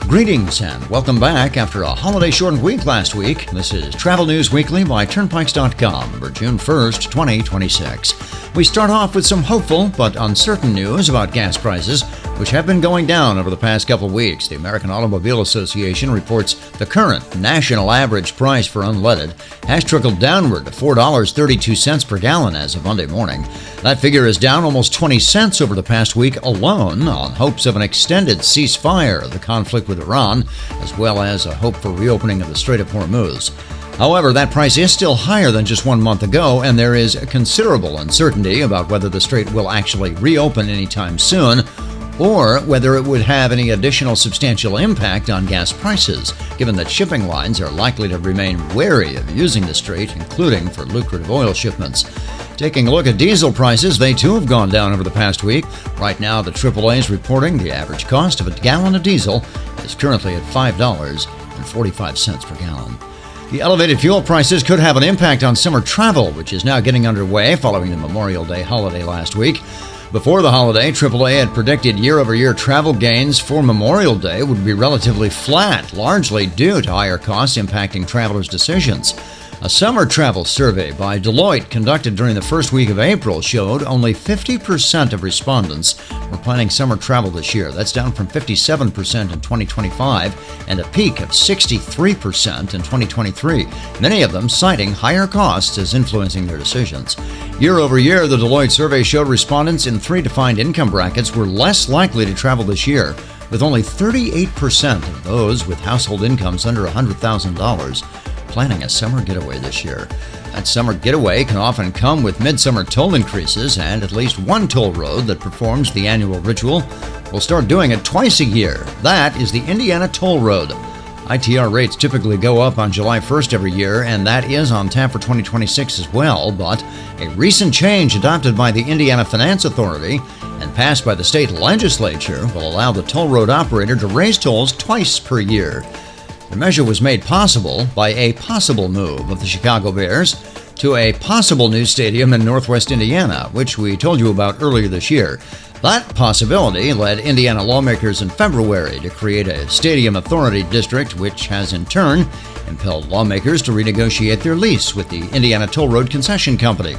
Greetings and welcome back after a holiday-shortened week last week. This is Travel News Weekly by Turnpikes.com for June 1st, 2026. We start off with some hopeful but uncertain news about gas prices, which have been going down over the past couple of weeks. The American Automobile Association reports the current national average price for unleaded has trickled downward to $4.32 per gallon as of Monday morning. That figure is down almost 20 cents over the past week alone on hopes of an extended ceasefire of the conflict with Iran, as well as a hope for reopening of the Strait of Hormuz. However, that price is still higher than just 1 month ago, and there is considerable uncertainty about whether the strait will actually reopen anytime soon, or whether it would have any additional substantial impact on gas prices, given that shipping lines are likely to remain wary of using the strait, including for lucrative oil shipments. Taking a look at diesel prices, they too have gone down over the past week. Right now, the AAA is reporting the average cost of a gallon of diesel is currently at $5.45 per gallon. The elevated fuel prices could have an impact on summer travel, which is now getting underway following the Memorial Day holiday last week. Before the holiday, AAA had predicted year-over-year travel gains for Memorial Day would be relatively flat, largely due to higher costs impacting travelers' decisions. A summer travel survey by Deloitte conducted during the first week of April showed only 50% of respondents were planning summer travel this year. That's down from 57% in 2025 and a peak of 63% in 2023, many of them citing higher costs as influencing their decisions. Year over year, the Deloitte survey showed respondents in 3 defined income brackets were less likely to travel this year, with only 38% of those with household incomes under $100,000 planning a summer getaway this year. That summer getaway can often come with midsummer toll increases, and at least one toll road that performs the annual ritual will start doing it twice a year. That is the Indiana Toll Road. ITR rates typically go up on July 1st every year, and that is on tap for 2026 as well, but a recent change adopted by the Indiana Finance Authority and passed by the state legislature will allow the toll road operator to raise tolls twice per year. The measure was made possible by a possible move of the Chicago Bears to a possible new stadium in northwest Indiana, which we told you about earlier this year. That possibility led Indiana lawmakers in February to create a Stadium Authority District, which has in turn impelled lawmakers to renegotiate their lease with the Indiana Toll Road Concession Company.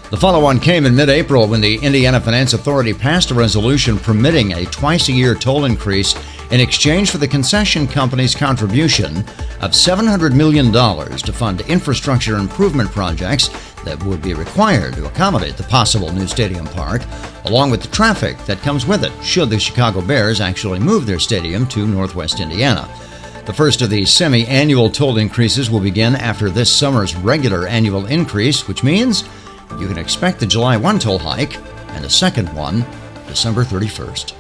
The follow-on came in mid-April when the Indiana Finance Authority passed a resolution permitting a twice-a-year toll increase in exchange for the concession company's contribution of $700 million to fund infrastructure improvement projects that would be required to accommodate the possible new stadium park, along with the traffic that comes with it should the Chicago Bears actually move their stadium to northwest Indiana. The first of these semi-annual toll increases will begin after this summer's regular annual increase, which means you can expect the July 1 toll hike and a second one December 31st.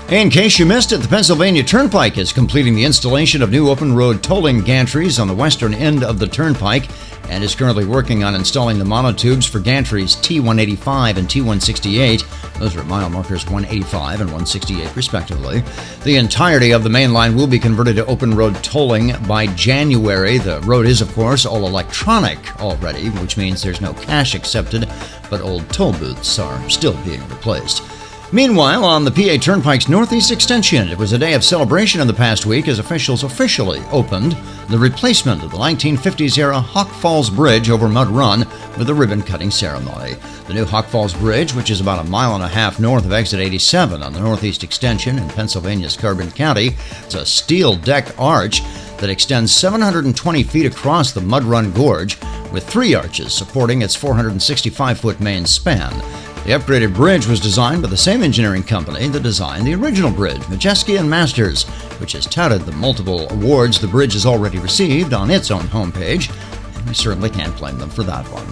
In case you missed it, the Pennsylvania Turnpike is completing the installation of new open road tolling gantries on the western end of the Turnpike and is currently working on installing the monotubes for gantries T185 and T168. Those are at mile markers 185 and 168 respectively. The entirety of the main line will be converted to open road tolling by January. The road is, of course, all electronic already, which means there's no cash accepted, but old toll booths are still being replaced. Meanwhile, on the PA Turnpike's northeast extension, it was a day of celebration in the past week as officials officially opened the replacement of the 1950s-era Hawk Falls Bridge over Mud Run with a ribbon-cutting ceremony. The new Hawk Falls Bridge, which is about a mile and a half north of Exit 87 on the northeast extension in Pennsylvania's Carbon County, is a steel deck arch that extends 720 feet across the Mud Run Gorge, with 3 arches supporting its 465-foot main span. The upgraded bridge was designed by the same engineering company that designed the original bridge, Majeski and Masters, which has touted the multiple awards the bridge has already received on its own homepage, and we certainly can't blame them for that one.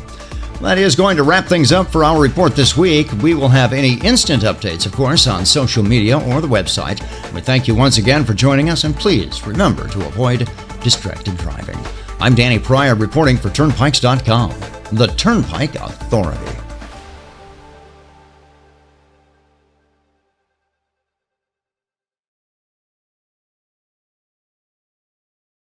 That is going to wrap things up for our report this week. We will have any instant updates, of course, on social media or the website. We thank you once again for joining us, and please remember to avoid distracted driving. I'm Danny Pryor reporting for Turnpikes.com, the Turnpike Authority.